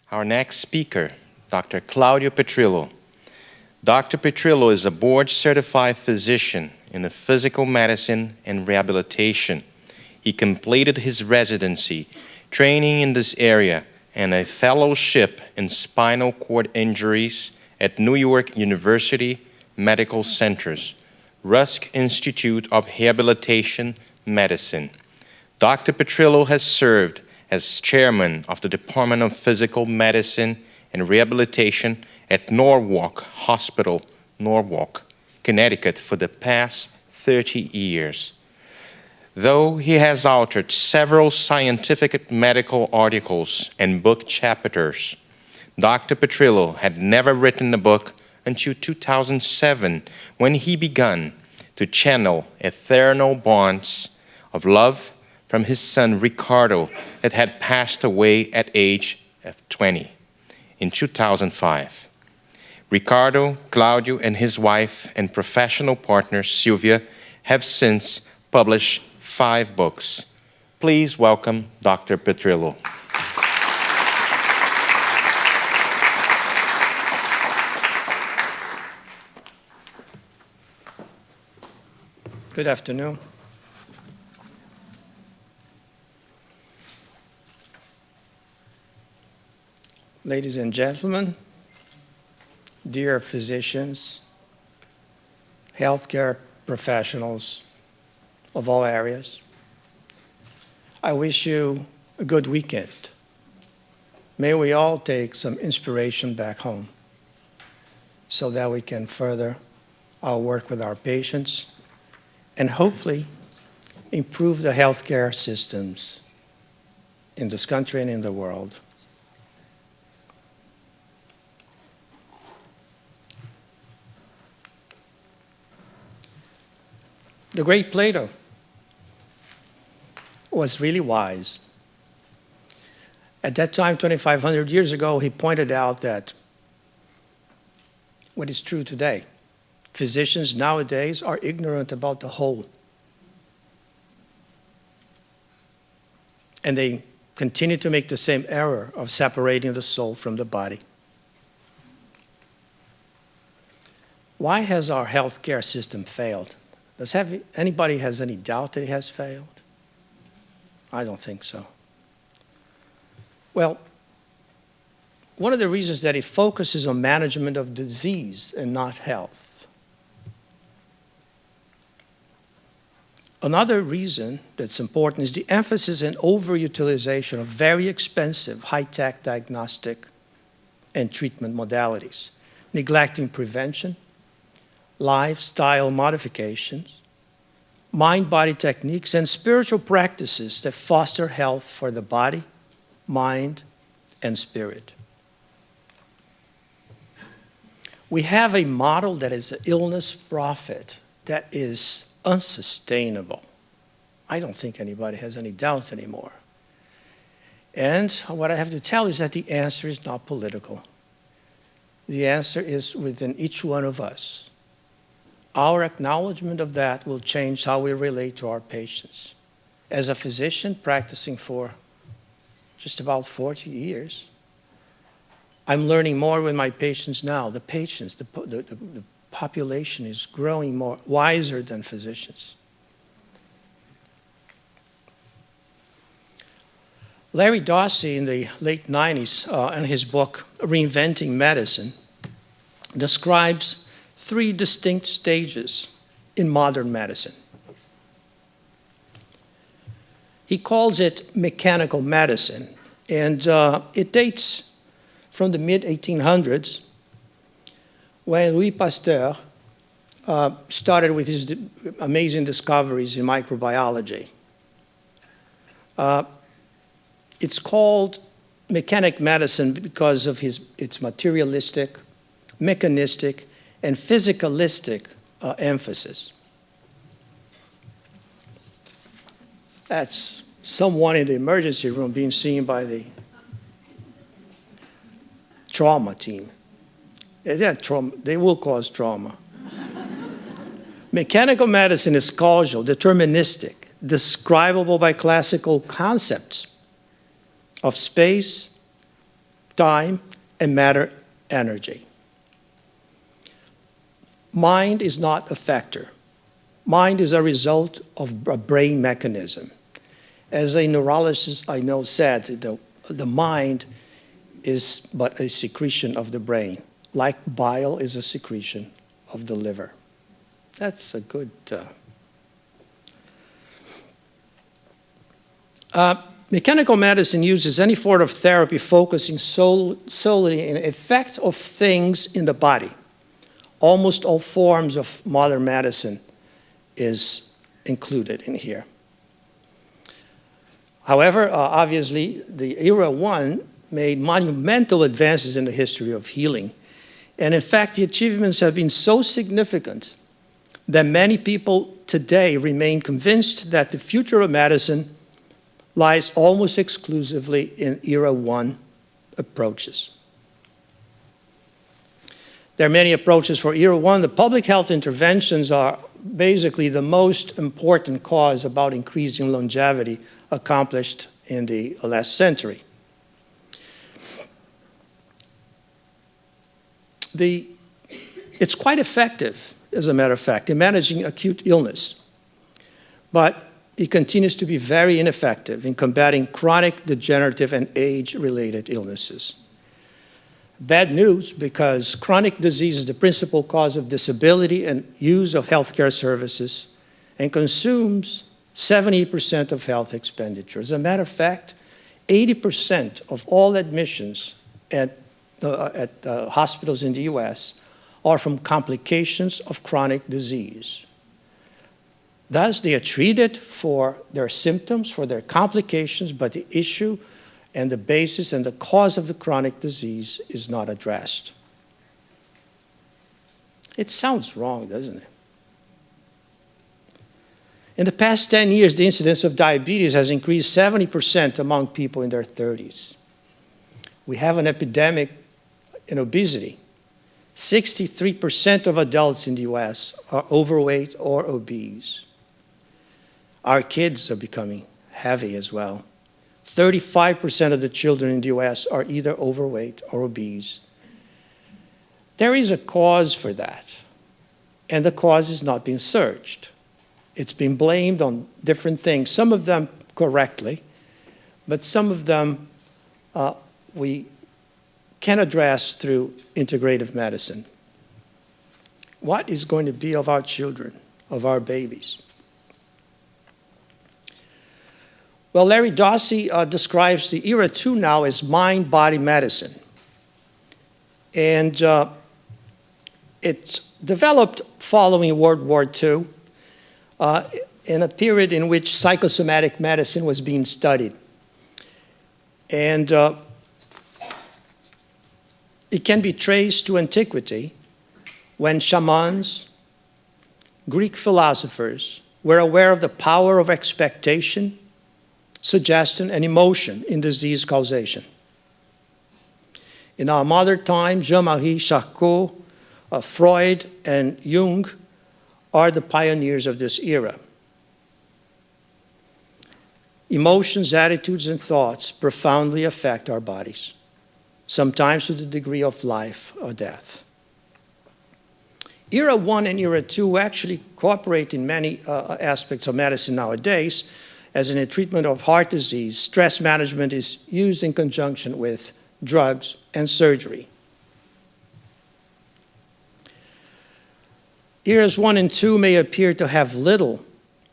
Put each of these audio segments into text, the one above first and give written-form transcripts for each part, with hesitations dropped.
Our next speaker, Dr. Claudio Petrillo. Dr. Petrillo is a board-certified physician in the physical medicine and rehabilitation. He completed his residency, training in this area, and a fellowship in spinal cord injuries at New York University Medical Center's Rusk Institute of Rehabilitation Medicine. Dr. Petrillo has served as chairman of the Department of Physical Medicine and Rehabilitation at Norwalk Hospital, Norwalk, Connecticut, for the past 30 years. Though he has authored several scientific medical articles and book chapters, Dr. Petrillo had never written a book until 2007, when he began to channel eternal bonds of love from his son Ricardo that had passed away at age of 20 in 2005. Ricardo, Claudio, and his wife and professional partner Sylvia have since published 5 books. Please welcome Dr. Petrillo. Good afternoon. Ladies and gentlemen, dear physicians, healthcare professionals of all areas, I wish you a good weekend. May we all take some inspiration back home so that we can further our work with our patients and hopefully improve the healthcare systems in this country and in the world. The great Plato was really wise. At that time, 2,500 years ago, he pointed out that what is true today, physicians nowadays are ignorant about the whole. And they continue to make the same error of separating the soul from the body. Why has our healthcare system failed? Does anybody has any doubt that it has failed? I don't think so. Well, one of the reasons that it focuses on management of disease and not health. Another reason that's important is the emphasis and overutilization of very expensive, high-tech diagnostic and treatment modalities, neglecting prevention, lifestyle modifications, mind-body techniques, and spiritual practices that foster health for the body, mind, and spirit. We have a model that is an illness profit that is unsustainable. I don't think anybody has any doubt anymore. And what I have to tell is that the answer is not political. The answer is within each one of us. Our acknowledgement of that will change how we relate to our patients. As a physician practicing for just about 40 years, I'm learning more with my patients now. The patients, the population is growing more wiser than physicians. Larry Dossey in the late 90s, in his book, Reinventing Medicine, describes 3 distinct stages in modern medicine. He calls it mechanical medicine, and it dates from the mid-1800s when Louis Pasteur started with his amazing discoveries in microbiology. It's called mechanic medicine because of its materialistic, mechanistic, and physicalistic emphasis. That's someone in the emergency room being seen by the trauma team. They will cause trauma. Mechanical medicine is causal, deterministic, describable by classical concepts of space, time, and matter energy. Mind is not a factor. Mind is a result of a brain mechanism. As a neurologist I know said, the mind is but a secretion of the brain, like bile is a secretion of the liver. That's a good... Mechanical medicine uses any form of therapy focusing solely on the effect of things in the body. Almost all forms of modern medicine is included in here. However, obviously, the Era 1 made monumental advances in the history of healing. And in fact, the achievements have been so significant that many people today remain convinced that the future of medicine lies almost exclusively in Era 1 approaches. There are many approaches for Era 1. The public health interventions are basically the most important cause about increasing longevity accomplished in the last century. It's quite effective, as a matter of fact, in managing acute illness, but it continues to be very ineffective in combating chronic, degenerative, and age-related illnesses. Bad news, because chronic disease is the principal cause of disability and use of healthcare services and consumes 70% of health expenditure. As a matter of fact, 80% of all admissions at hospitals in the US are from complications of chronic disease. Thus, they are treated for their symptoms, for their complications, but the issue and the basis and the cause of the chronic disease is not addressed. It sounds wrong, doesn't it? In the past 10 years, the incidence of diabetes has increased 70% among people in their 30s. We have an epidemic in obesity. 63% of adults in the US are overweight or obese. Our kids are becoming heavy as well. 35% of the children in the US are either overweight or obese. There is a cause for that, and the cause is not being searched. It's been blamed on different things, some of them correctly, but some of them we can address through integrative medicine. What is going to be of our children, of our babies? Well, Larry Dossey describes the Era 2 now as mind-body medicine. And it's developed following World War II in a period in which psychosomatic medicine was being studied. And it can be traced to antiquity when shamans, Greek philosophers, were aware of the power of expectation, suggestion, and emotion in disease causation. In our modern time, Jean-Marie Charcot, Freud, and Jung are the pioneers of this era. Emotions, attitudes, and thoughts profoundly affect our bodies, sometimes to the degree of life or death. Era 1 and Era 2 actually cooperate in many aspects of medicine nowadays. As in the treatment of heart disease, stress management is used in conjunction with drugs and surgery. Eras 1 and 2 may appear to have little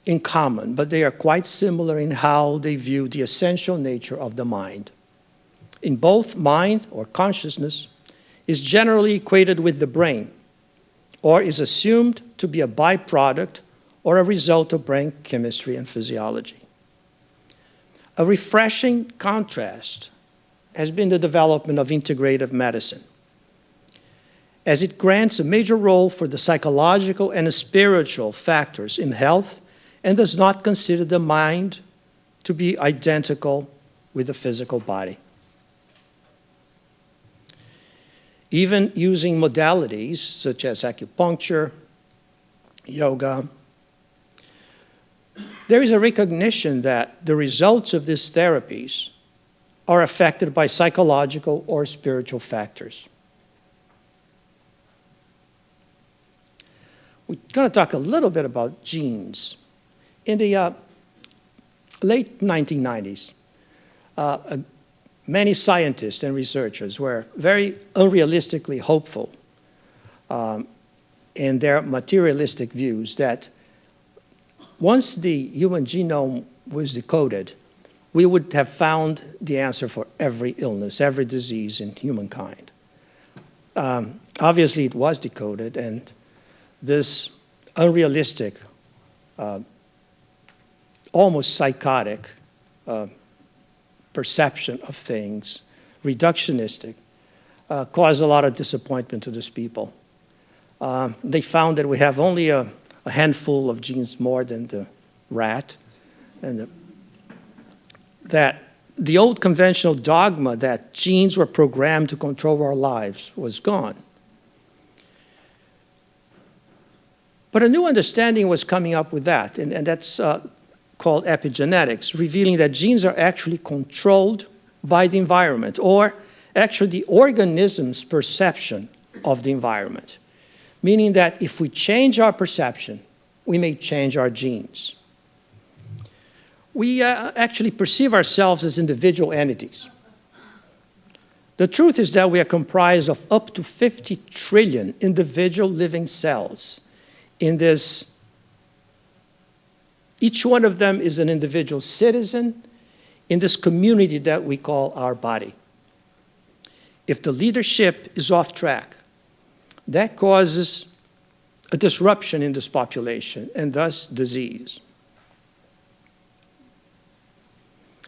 in common, but they are quite similar in how they view the essential nature of the mind. In both, mind, or consciousness, is generally equated with the brain, or is assumed to be a byproduct or a result of brain chemistry and physiology. A refreshing contrast has been the development of integrative medicine, as it grants a major role for the psychological and spiritual factors in health and does not consider the mind to be identical with the physical body. Even using modalities such as acupuncture, yoga, there is a recognition that the results of these therapies are affected by psychological or spiritual factors. We're going to talk a little bit about genes. In the late 1990s, many scientists and researchers were very unrealistically hopeful in their materialistic views that once the human genome was decoded, we would have found the answer for every illness, every disease in humankind. Obviously, it was decoded, and this unrealistic, almost psychotic perception of things, reductionistic, caused a lot of disappointment to these people. They found that we have only a handful of genes more than the rat, and that the old conventional dogma that genes were programmed to control our lives was gone. But a new understanding was coming up with that, and that's called epigenetics, revealing that genes are actually controlled by the environment, or actually the organism's perception of the environment, meaning that if we change our perception, we may change our genes. We actually perceive ourselves as individual entities. The truth is that we are comprised of up to 50 trillion individual living cells. In this, each one of them is an individual citizen in this community that we call our body. If the leadership is off track, that causes a disruption in this population and thus disease.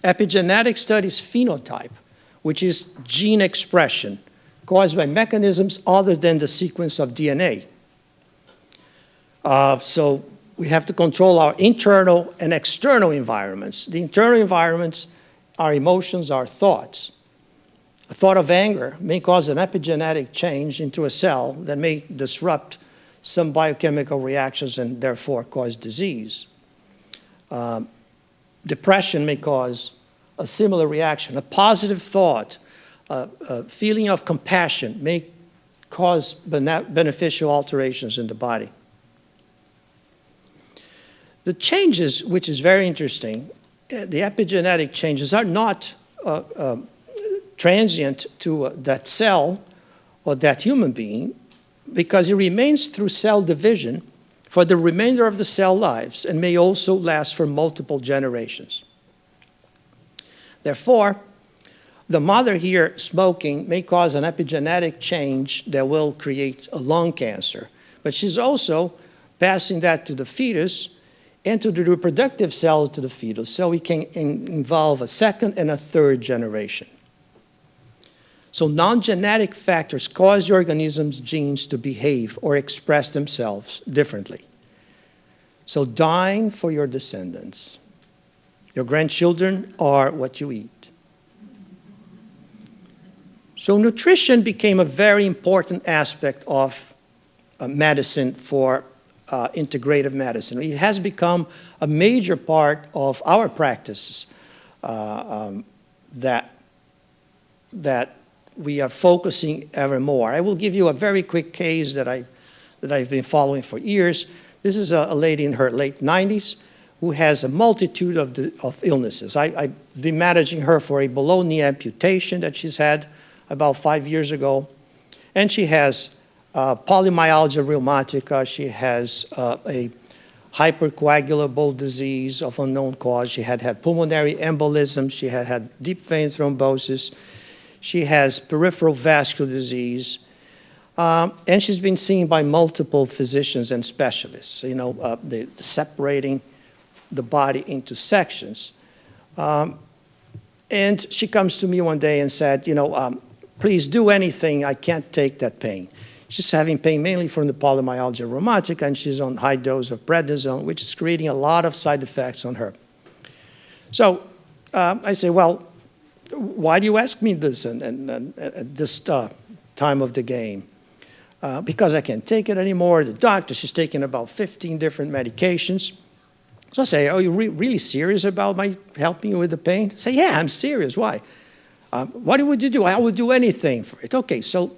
Epigenetics studies phenotype, which is gene expression caused by mechanisms other than the sequence of DNA. So we have to control our internal and external environments. The internal environments are emotions, our thoughts. A thought of anger may cause an epigenetic change into a cell that may disrupt some biochemical reactions and therefore cause disease. Depression may cause a similar reaction. A positive thought, a feeling of compassion may cause beneficial alterations in the body. The changes, which is very interesting, the epigenetic changes are not transient to that cell or that human being, because it remains through cell division for the remainder of the cell lives and may also last for multiple generations. Therefore, the mother here smoking may cause an epigenetic change that will create a lung cancer, but she's also passing that to the fetus and to the reproductive cells to the fetus, so we can involve a second and a third generation. So non-genetic factors cause the organism's genes to behave or express themselves differently. So dine for your descendants. Your grandchildren are what you eat. So nutrition became a very important aspect of medicine for integrative medicine. It has become a major part of our practices that we are focusing ever more. I will give you a very quick case that I've been following for years. This is a lady in her late 90s who has a multitude of illnesses. I've been managing her for a below-knee amputation that she's had about 5 years ago, and she has polymyalgia rheumatica. She has a hypercoagulable disease of unknown cause. She had pulmonary embolism. She had deep vein thrombosis. She has peripheral vascular disease. And she's been seen by multiple physicians and specialists, separating the body into sections. And she comes to me one day and said, please do anything. I can't take that pain. She's having pain mainly from the polymyalgia rheumatica, and she's on high dose of prednisone, which is creating a lot of side effects on her. So I say, well, why do you ask me this at this time of the game? Because I can't take it anymore. The doctor, she's taking about 15 different medications. So I say, are you really serious about my helping you with the pain? I say, yeah, I'm serious. Why? What would you do? I would do anything for it. Okay, so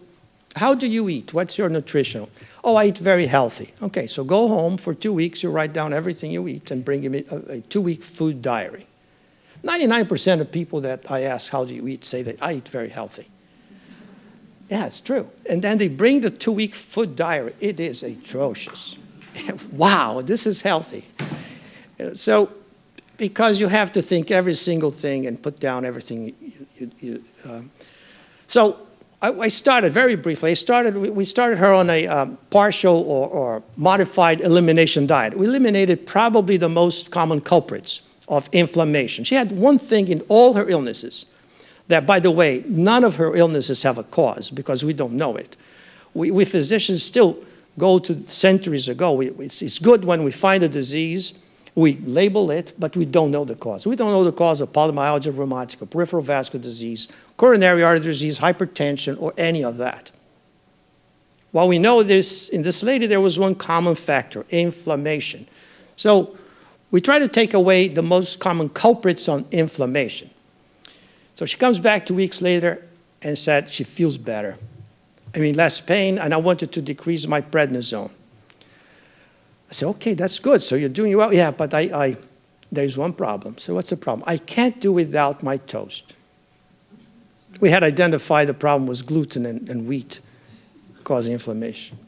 how do you eat? What's your nutritional? Oh, I eat very healthy. Okay, so go home for 2 weeks, you write down everything you eat and bring me a 2-week food diary. 99% of people that I ask, how do you eat, say that I eat very healthy. Yeah, it's true. And then they bring the 2-week food diary. It is atrocious. Wow, this is healthy. So, because you have to think every single thing and put down everything so I started, very briefly, we started her on a partial or modified elimination diet. We eliminated probably the most common culprits of inflammation. She had one thing in all her illnesses that, by the way, none of her illnesses have a cause because we don't know it. We physicians still go to centuries ago. It's good when we find a disease, we label it, but we don't know the cause. We don't know the cause of polymyalgia rheumatica, peripheral vascular disease, coronary artery disease, hypertension, or any of that. Well, we know this, in this lady, there was one common factor, inflammation. So we try to take away the most common culprits on inflammation. So she comes back 2 weeks later and said she feels better. I mean, less pain, and I wanted to decrease my prednisone. I said, okay, that's good. So you're doing well. Yeah, but there's one problem. So what's the problem? I can't do without my toast. We had identified the problem was gluten and wheat causing inflammation.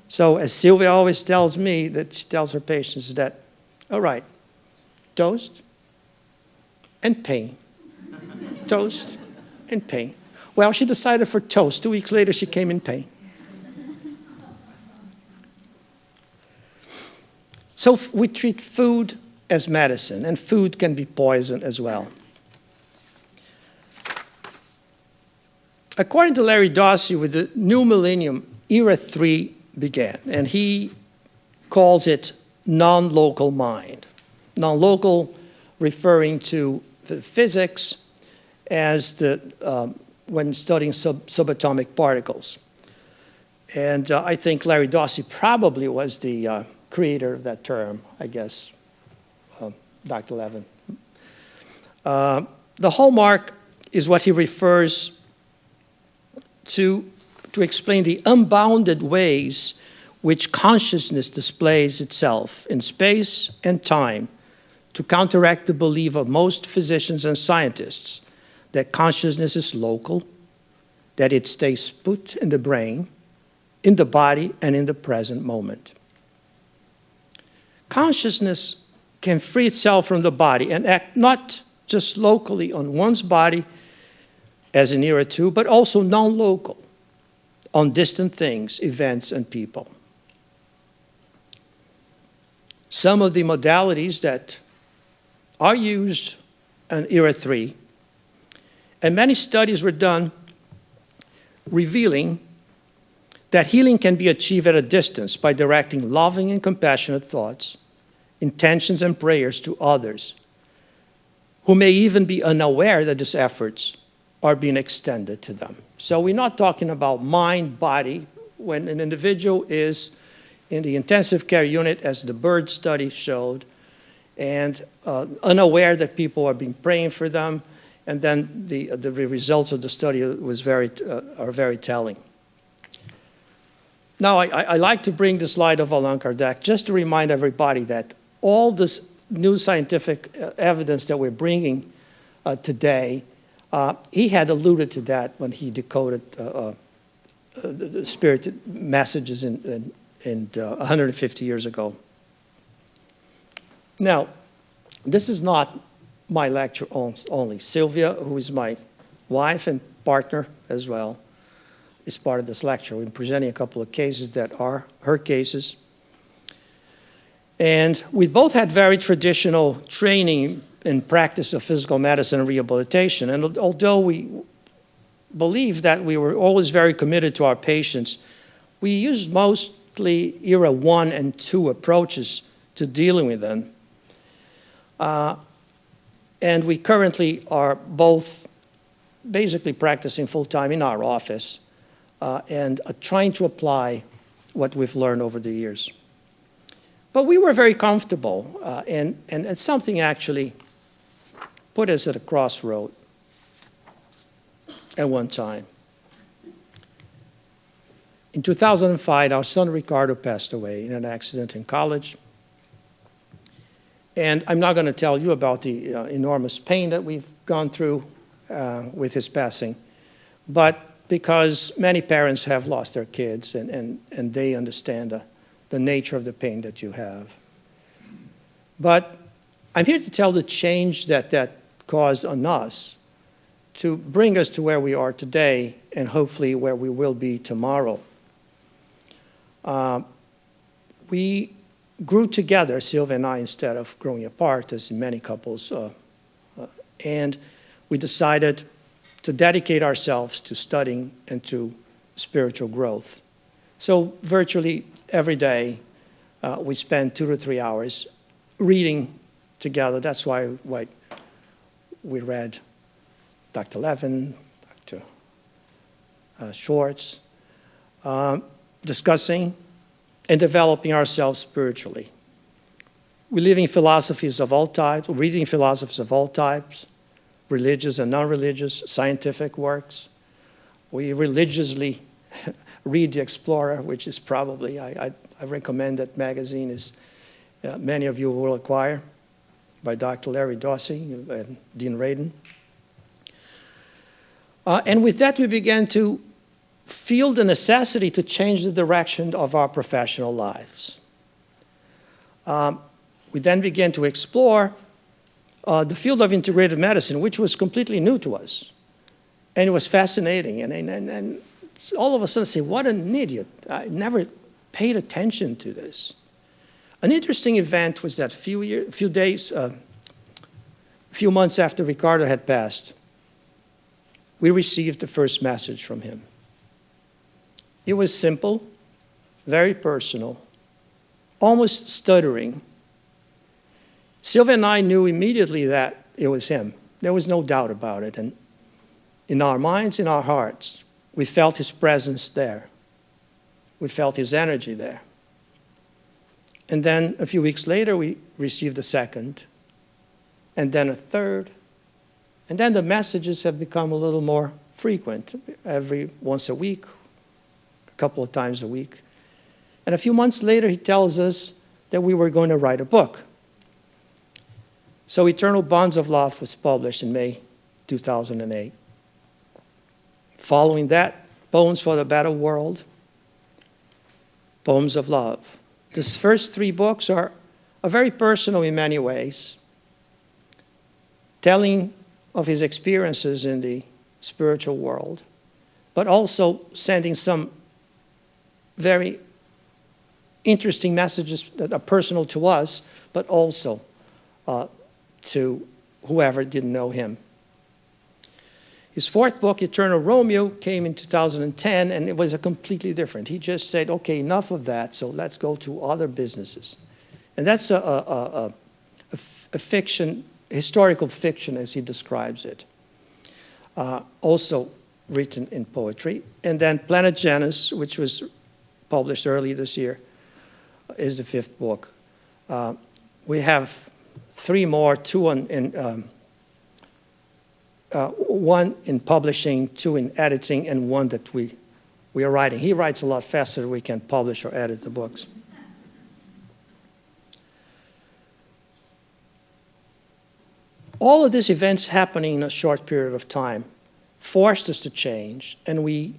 So as Sylvia always tells me, that she tells her patients that, all right, toast and pain. Toast and pain. Well, she decided for toast. 2 weeks later, she came in pain. So we treat food as medicine, and food can be poison as well. According to Larry Dossey, with the new millennium, Era 3 began, and he calls it non-local mind. Non-local referring to the physics as when studying subatomic particles. And I think Larry Dossey probably was the creator of that term, I guess, Dr. Levin. The hallmark is what he refers to explain the unbounded ways which consciousness displays itself in space and time to counteract the belief of most physicians and scientists that consciousness is local, that it stays put in the brain, in the body, and in the present moment. Consciousness can free itself from the body and act not just locally on one's body, as in Era 2, but also non-local, on distant things, events, and people. Some of the modalities that are used in Era 3, and many studies were done revealing that healing can be achieved at a distance by directing loving and compassionate thoughts, intentions, and prayers to others who may even be unaware that these efforts are being extended to them. So we're not talking about mind, body. When an individual is in the intensive care unit, as the BIRD study showed, and unaware that people are being praying for them, and then the results of the study are very telling. Now, I like to bring the slide of Allan Kardec just to remind everybody that all this new scientific evidence that we're bringing today, he had alluded to that when he decoded the spirit messages in 150 years ago. Now, this is not my lecture only. Sylvia, who is my wife and partner as well, is part of this lecture. We're presenting a couple of cases that are her cases. And we both had very traditional training and practice of physical medicine and rehabilitation. And although we believe that we were always very committed to our patients, we used mostly Era 1 and 2 approaches to dealing with them. And we currently are both basically practicing full-time in our office and trying to apply what we've learned over the years. But we were very comfortable, and something actually put us at a crossroad. at one time. In 2005, our son Ricardo passed away in an accident in college. And I'm not going to tell you about the enormous pain that we've gone through with his passing, but because many parents have lost their kids and they understand the nature of the pain that you have. But I'm here to tell the change that caused on us to bring us to where we are today and hopefully where we will be tomorrow. We grew together, Sylvia and I, instead of growing apart, as in many couples. And we decided to dedicate ourselves to studying and to spiritual growth. So virtually every day, we spend 2 to 3 hours reading together. That's why we read Dr. Levin, Dr. Schwartz, discussing and developing ourselves spiritually. We're living philosophies of all types, reading philosophies of all types, religious and non-religious, scientific works. We religiously read The Explorer, which is probably, I recommend that magazine, is many of you will acquire, by Dr. Larry Dossey and Dean Radin. And with that, we began to feel the necessity to change the direction of our professional lives. We then began to explore the field of integrative medicine, which was completely new to us. And it was fascinating. And all of a sudden, say, what an idiot. I never paid attention to this. An interesting event was that few months after Ricardo had passed, we received the first message from him. It was simple, very personal, almost stuttering. Sylvia and I knew immediately that it was him. There was no doubt about it. And in our minds, in our hearts, we felt his presence there. We felt his energy there. And then a few weeks later, we received a second, and then a third. And then the messages have become a little more frequent, once a week, a couple of times a week. And a few months later, he tells us that we were going to write a book. So Eternal Bonds of Love was published in May 2008. Following that, Poems for the Better World, Poems of Love. These first 3 books are very personal in many ways, telling of his experiences in the spiritual world, but also sending some very interesting messages that are personal to us, but also to whoever didn't know him. His 4th book, Eternal Romeo, came in 2010, and it was a completely different. He just said, okay, enough of that, so let's go to other businesses. And that's a fiction, historical fiction, as he describes it. Also written in poetry. And then Planet Janus, which was published early this year, is the 5th book. We have 3 more, 2 one in publishing, 2 in editing, and 1 that we are writing. He writes a lot faster than we can publish or edit the books. All of these events happening in a short period of time forced us to change, and we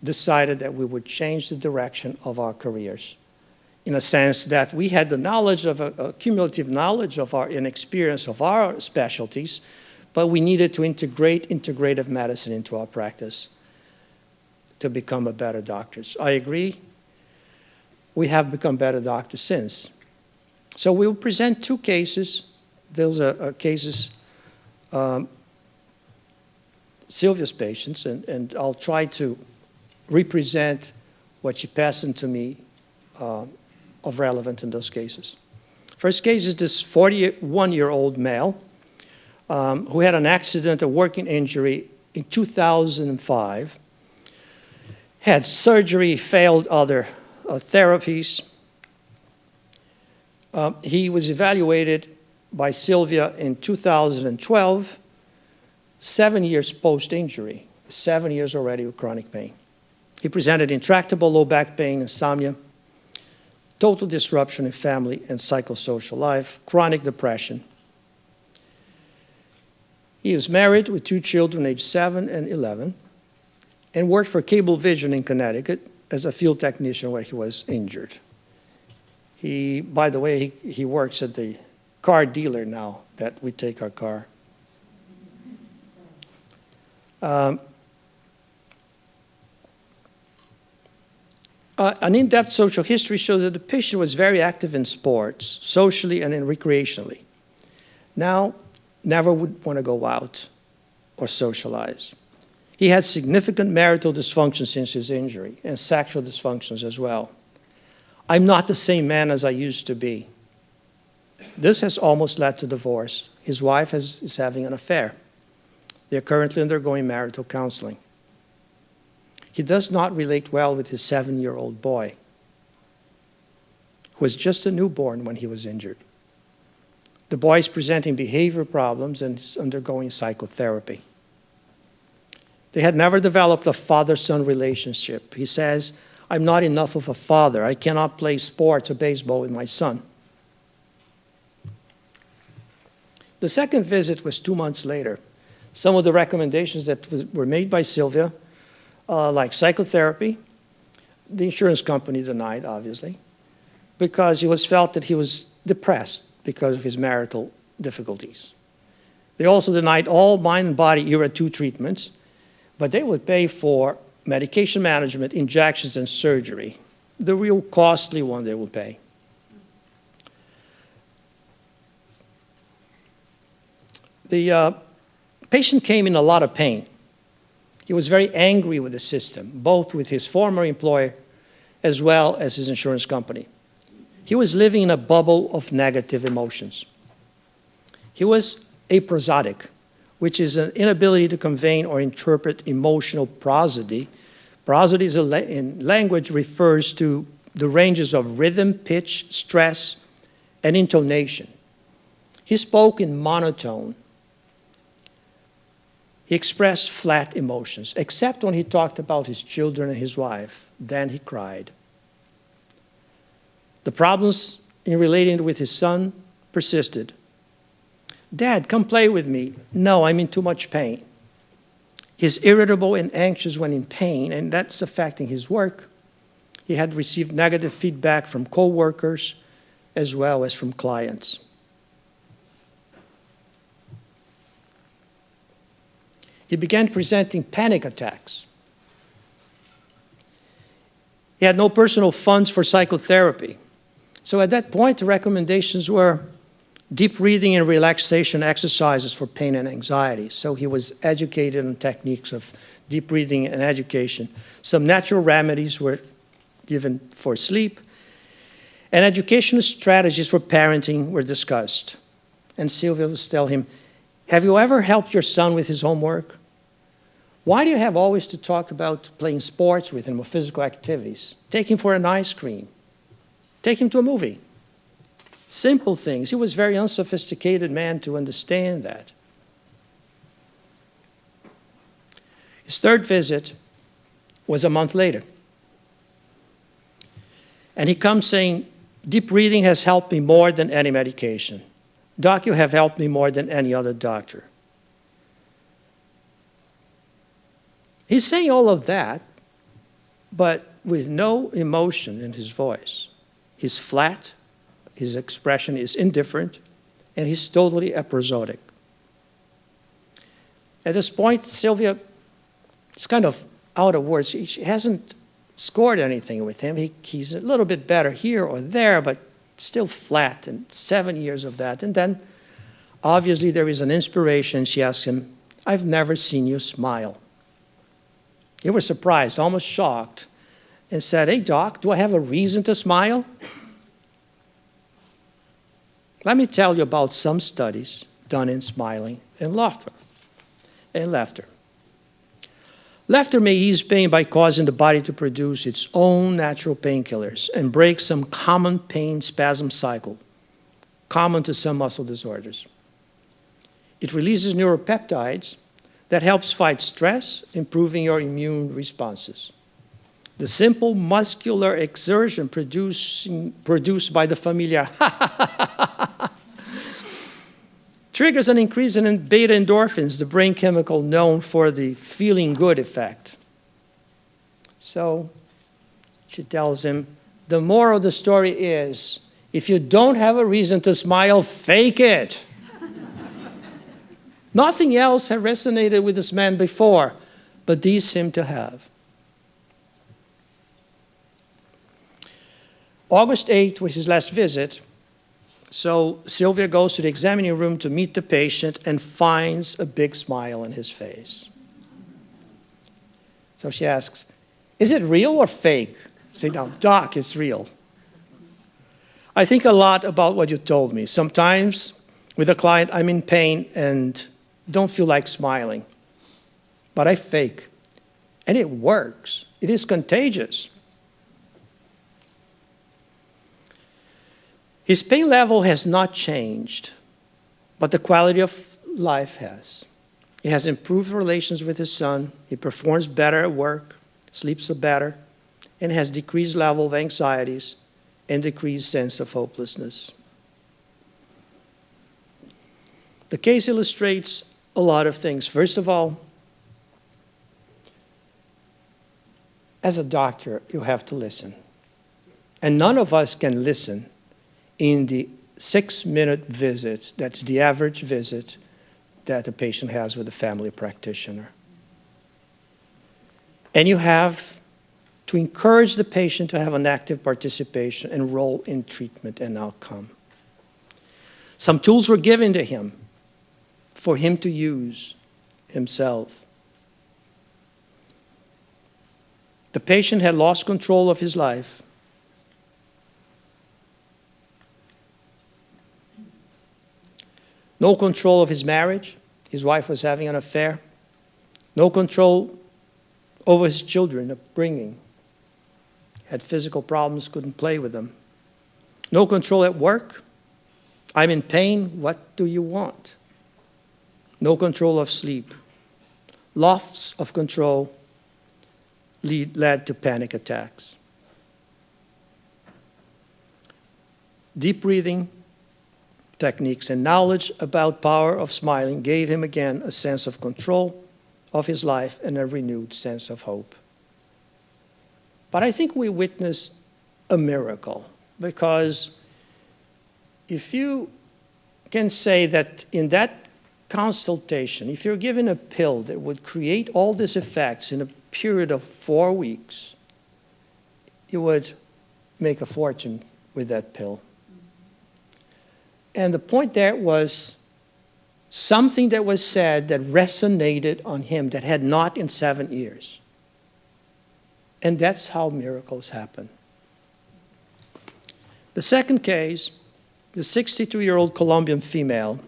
decided that we would change the direction of our careers, in a sense that we had the knowledge of a cumulative knowledge of and experience of our specialties, but we needed to integrate integrative medicine into our practice to become a better doctors. I agree. We have become better doctors since. So we'll present 2 cases. Those are cases, Sylvia's patients, and I'll try to represent what she passed on to me of relevance in those cases. First case is this 41-year-old male who had an accident, a working injury in 2005, had surgery, failed other therapies. He was evaluated by Sylvia in 2012, 7 years post-injury. 7 years already with chronic pain. He presented intractable low back pain, insomnia, total disruption in family and psychosocial life, chronic depression. He was married with 2 children, aged 7 and 11, and worked for Cablevision in Connecticut as a field technician where he was injured. By the way, he works at the car dealer now that we take our car. An in-depth social history shows that the patient was very active in sports, socially and recreationally. Now, never would want to go out or socialize. He had significant marital dysfunction since his injury and sexual dysfunctions as well. I'm not the same man as I used to be. This has almost led to divorce. His wife is having an affair. They are currently undergoing marital counseling. He does not relate well with his 7-year-old boy, who was just a newborn when he was injured. The boy is presenting behavior problems and is undergoing psychotherapy. They had never developed a father-son relationship. He says, I'm not enough of a father. I cannot play sports or baseball with my son. The second visit was 2 months later. Some of the recommendations that were made by Sylvia, like psychotherapy, the insurance company denied, obviously, because it was felt that he was depressed because of his marital difficulties. They also denied all mind and body era 2 treatments, but they would pay for medication management, injections, and surgery, the real costly one they would pay. The patient came in a lot of pain. He was very angry with the system, both with his former employer as well as his insurance company. He was living in a bubble of negative emotions. He was aprosodic, which is an inability to convey or interpret emotional prosody. Prosody in language refers to the ranges of rhythm, pitch, stress, and intonation. He spoke in monotone. He expressed flat emotions, except when he talked about his children and his wife. Then he cried. The problems in relating with his son persisted. Dad, come play with me. No, I'm in too much pain. He's irritable and anxious when in pain, and that's affecting his work. He had received negative feedback from coworkers as well as from clients. He began presenting panic attacks. He had no personal funds for psychotherapy. So at that point, the recommendations were deep breathing and relaxation exercises for pain and anxiety. So he was educated on techniques of deep breathing and education. Some natural remedies were given for sleep, and educational strategies for parenting were discussed. And Sylvia would tell him, have you ever helped your son with his homework? Why do you have always to talk about playing sports with him or physical activities? Take him for an ice cream. Take him to a movie. Simple things. He was a very unsophisticated man to understand that. His third visit was a month later. And he comes saying, deep breathing has helped me more than any medication. Doc, you have helped me more than any other doctor. He's saying all of that, but with no emotion in his voice. He's flat, his expression is indifferent, and he's totally episodic. At this point, Sylvia is kind of out of words. She hasn't scored anything with him. He's a little bit better here or there, but still flat, and 7 years of that. And then, obviously, there is an inspiration. She asks him, I've never seen you smile. He was surprised, almost shocked, and said, hey, Doc, do I have a reason to smile? Let me tell you about some studies done in smiling and laughter. Laughter may ease pain by causing the body to produce its own natural painkillers and break some common pain spasm cycle, common to some muscle disorders. It releases neuropeptides that helps fight stress, improving your immune responses. The simple muscular exertion produced by the familiar triggers an increase in beta endorphins, the brain chemical known for the feeling good effect. So she tells him, the moral of the story is, if you don't have a reason to smile, fake it. Nothing else had resonated with this man before, but these seem to have. August 8th was his last visit, so Sylvia goes to the examining room to meet the patient and finds a big smile on his face. So she asks, is it real or fake? I say, no, Doc, it's real. I think a lot about what you told me. Sometimes with a client, I'm in pain and don't feel like smiling, but I fake, and it works. It is contagious. His pain level has not changed, but the quality of life has. He has improved relations with his son. He performs better at work, sleeps better, and has decreased level of anxieties and decreased sense of hopelessness. The case illustrates a lot of things. First of all, as a doctor, you have to listen. And none of us can listen in the 6-minute visit, that's the average visit that a patient has with a family practitioner. And you have to encourage the patient to have an active participation and role in treatment and outcome. Some tools were given to him for him to use himself. The patient had lost control of his life. No control of his marriage. His wife was having an affair. No control over his children, upbringing. Had physical problems, couldn't play with them. No control at work. I'm in pain, what do you want? No control of sleep. Loss of control led to panic attacks. Deep breathing techniques and knowledge about power of smiling gave him again a sense of control of his life and a renewed sense of hope. But I think we witnessed a miracle, because if you can say that in that consultation, if you're given a pill that would create all these effects in a period of 4 weeks, you would make a fortune with that pill. And the point there was something that was said that resonated on him that had not in 7 years. And that's how miracles happen. The second case, the 62-year-old Colombian female,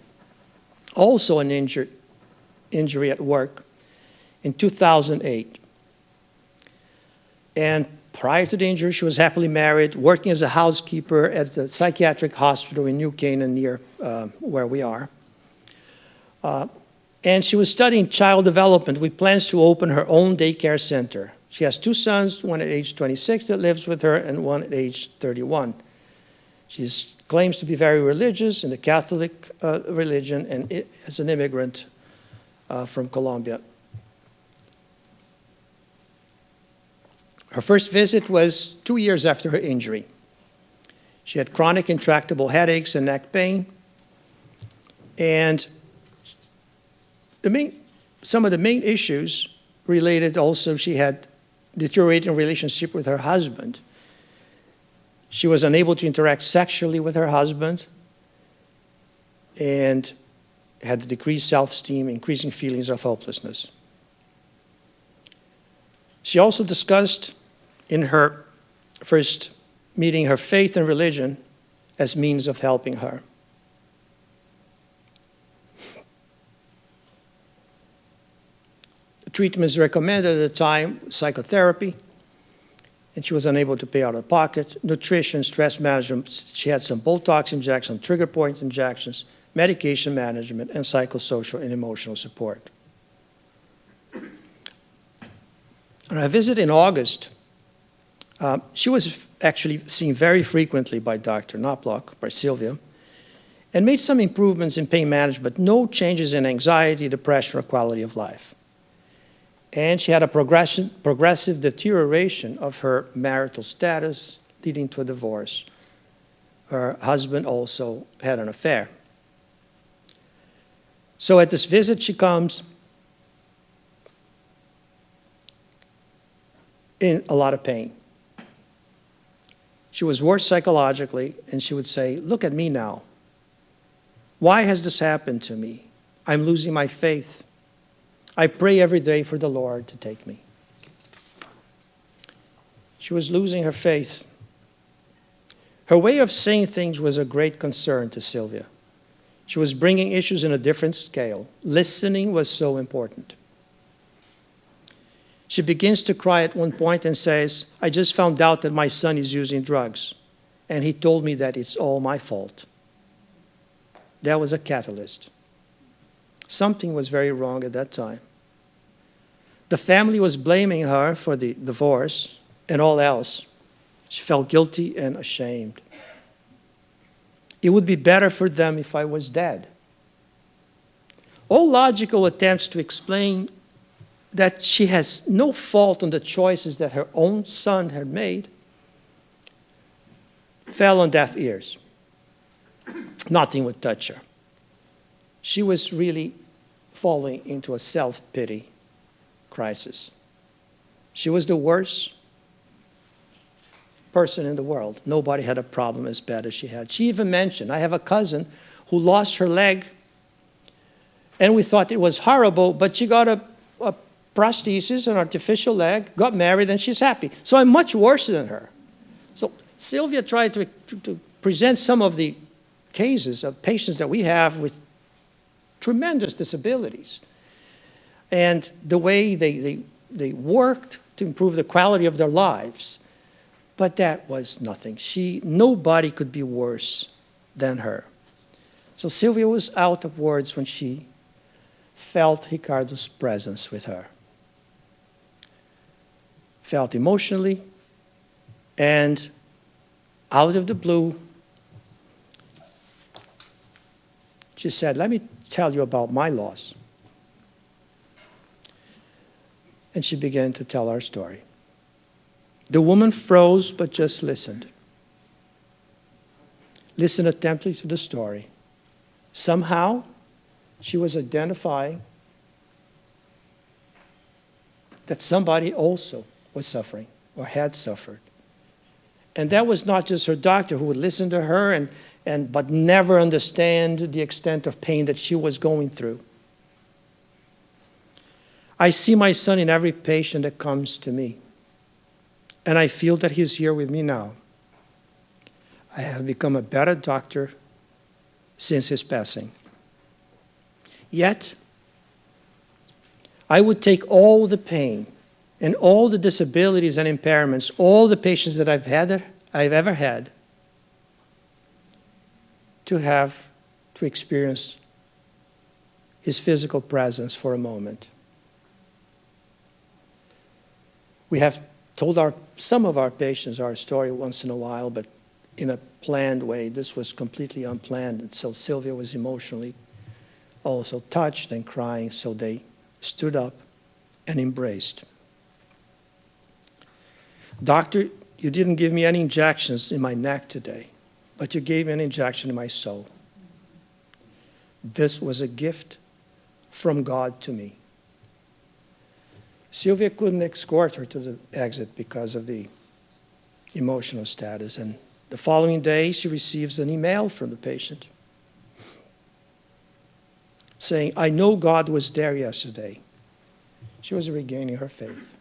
also an injury at work in 2008. And prior to the injury, she was happily married, working as a housekeeper at the psychiatric hospital in New Canaan near where we are. And she was studying child development with plans to open her own daycare center. She has 2 sons, one at age 26 that lives with her and one at age 31. She claims to be very religious in the Catholic religion and is an immigrant from Colombia. Her first visit was 2 years after her injury. She had chronic intractable headaches and neck pain. And some of the main issues related also, she had deteriorating relationship with her husband. She was unable to interact sexually with her husband and had decreased self-esteem, increasing feelings of hopelessness. She also discussed in her first meeting her faith and religion as means of helping her. The treatments recommended at the time, psychotherapy, and she was unable to pay out of pocket, nutrition, stress management. She had some Botox injections, trigger point injections, medication management, and psychosocial and emotional support. On a visit in August, she was actually seen very frequently by Dr. Knoploch, by Sylvia, and made some improvements in pain management, but no changes in anxiety, depression, or quality of life. And she had a progressive deterioration of her marital status, leading to a divorce. Her husband also had an affair. So at this visit, she comes in a lot of pain. She was worse psychologically, and she would say, "Look at me now. Why has this happened to me? I'm losing my faith. I pray every day for the Lord to take me." She was losing her faith. Her way of saying things was a great concern to Sylvia. She was bringing issues in a different scale. Listening was so important. She begins to cry at one point and says, "I just found out that my son is using drugs, and he told me that it's all my fault." That was a catalyst. Something was very wrong at that time. The family was blaming her for the divorce and all else. She felt guilty and ashamed. "It would be better for them if I was dead." All logical attempts to explain that she has no fault on the choices that her own son had made fell on deaf ears. Nothing would touch her. She was really falling into a self-pity crisis. She was the worst person in the world. Nobody had a problem as bad as she had. She even mentioned, "I have a cousin who lost her leg, and we thought it was horrible, but she got a prosthesis, an artificial leg, got married, and she's happy. So I'm much worse than her." So Sylvia tried to present some of the cases of patients that we have with tremendous disabilities, and the way they worked to improve the quality of their lives. But that was nothing. Nobody could be worse than her. So Sylvia was out of words when she felt Ricardo's presence with her. Felt emotionally, and out of the blue, she said, "Let me tell you about my loss." And she began to tell our story. The woman froze, but just listened. Listened attentively to the story. Somehow, she was identifying that somebody also was suffering or had suffered. And that was not just her doctor who would listen to her but never understand the extent of pain that she was going through. "I see my son in every patient that comes to me, and I feel that he's here with me now. I have become a better doctor since his passing. Yet, I would take all the pain and all the disabilities and impairments, all the patients that I've ever had, to experience his physical presence for a moment." We have told some of our patients our story once in a while, but in a planned way. This was completely unplanned, and so Sylvia was emotionally also touched and crying, so they stood up and embraced. "Doctor, you didn't give me any injections in my neck today, but you gave me an injection in my soul. This was a gift from God to me." Sylvia couldn't escort her to the exit because of the emotional status, and the following day she receives an email from the patient saying, "I know God was there yesterday." She was regaining her faith.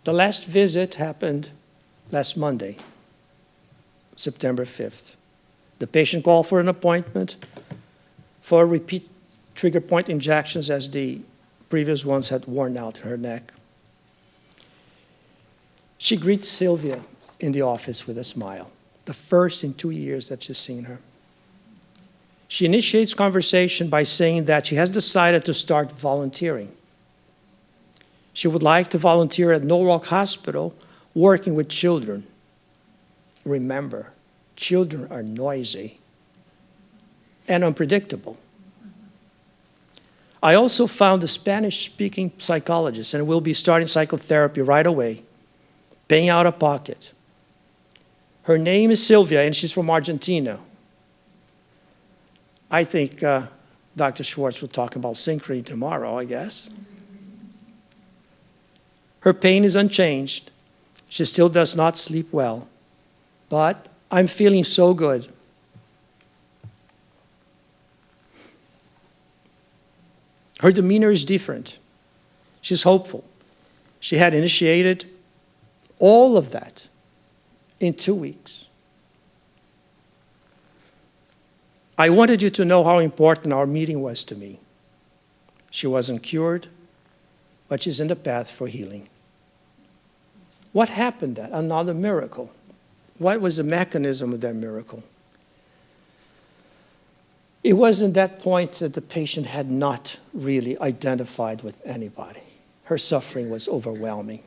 The last visit happened last Monday, September 5th. The patient called for an appointment for repeat trigger point injections as the previous ones had worn out her neck. She greets Sylvia in the office with a smile, the first in 2 years that she's seen her. She initiates conversation by saying that she has decided to start volunteering. She would like to volunteer at Norwalk Hospital working with children. Remember, children are noisy and unpredictable. I also found a Spanish-speaking psychologist, and we'll be starting psychotherapy right away, paying out of pocket. Her name is Sylvia, and she's from Argentina. I think Dr. Schwartz will talk about synchrony tomorrow, I guess. Her pain is unchanged. She still does not sleep well. But I'm feeling so good. Her demeanor is different. She's hopeful. She had initiated all of that in 2 weeks. I wanted you to know how important our meeting was to me. She wasn't cured, but she's in the path for healing. What happened then? Another miracle. What was the mechanism of that miracle? It was in that point that the patient had not really identified with anybody. Her suffering was overwhelming.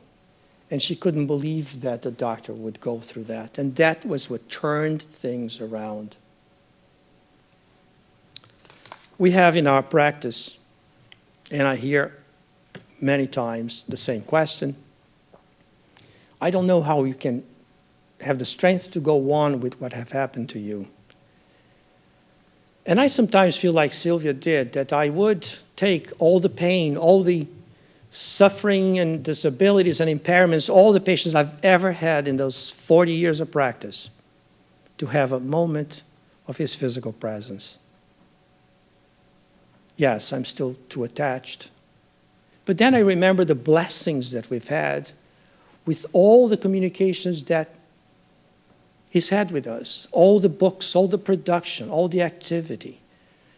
And she couldn't believe that the doctor would go through that. And that was what turned things around. We have in our practice, and I hear many times the same question, I don't know how you can have the strength to go on with what have happened to you. And I sometimes feel like Sylvia did, that I would take all the pain, all the suffering and disabilities and impairments, all the patients I've ever had in those 40 years of practice, to have a moment of his physical presence. Yes, I'm still too attached. But then I remember the blessings that we've had with all the communications that he's had with us, all the books, all the production, all the activity,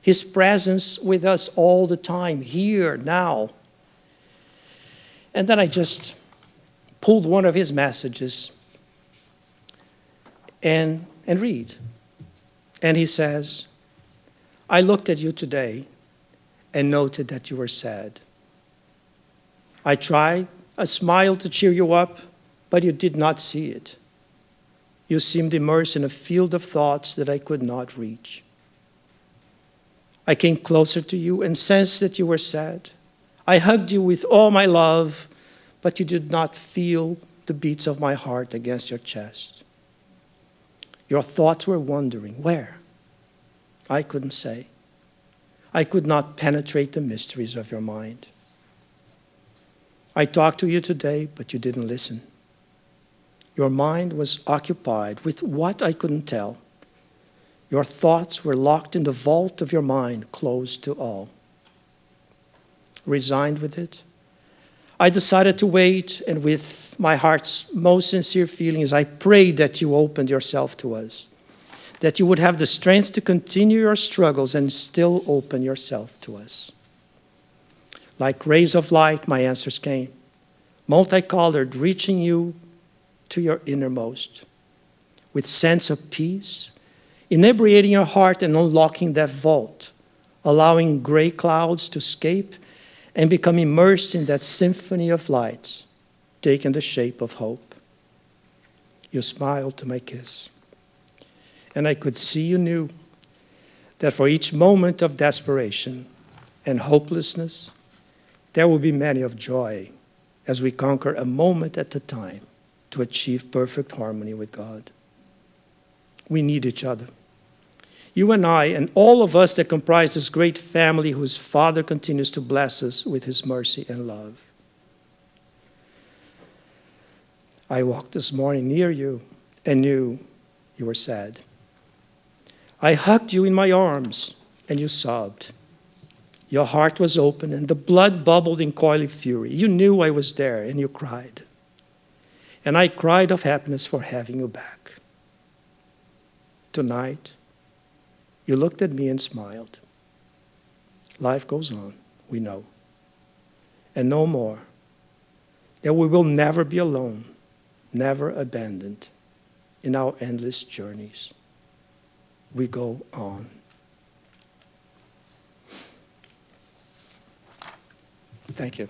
his presence with us all the time, here, now. And then I just pulled one of his messages and read. And he says, I looked at you today and noted that you were sad. I tried a smile to cheer you up, but you did not see it. You seemed immersed in a field of thoughts that I could not reach. I came closer to you and sensed that you were sad. I hugged you with all my love, but you did not feel the beats of my heart against your chest. Your thoughts were wandering. Where? I couldn't say. I could not penetrate the mysteries of your mind. I talked to you today, but you didn't listen. Your mind was occupied with what I couldn't tell. Your thoughts were locked in the vault of your mind, closed to all. Resigned with it, I decided to wait, and with my heart's most sincere feelings, I prayed that you opened yourself to us, that you would have the strength to continue your struggles and still open yourself to us. Like rays of light, my answers came, multicolored, reaching you to your innermost, with sense of peace, inebriating your heart and unlocking that vault, allowing gray clouds to escape and become immersed in that symphony of lights, taking the shape of hope. You smiled to my kiss, and I could see you knew that for each moment of desperation and hopelessness, there will be many of joy as we conquer a moment at a time to achieve perfect harmony with God. We need each other. You and I, and all of us that comprise this great family whose Father continues to bless us with his mercy and love. I walked this morning near you and knew you were sad. I hugged you in my arms and you sobbed. Your heart was open and the blood bubbled in coily fury. You knew I was there and you cried. And I cried of happiness for having you back. Tonight, you looked at me and smiled. Life goes on, we know. And no more. That we will never be alone, never abandoned in our endless journeys. We go on. Thank you.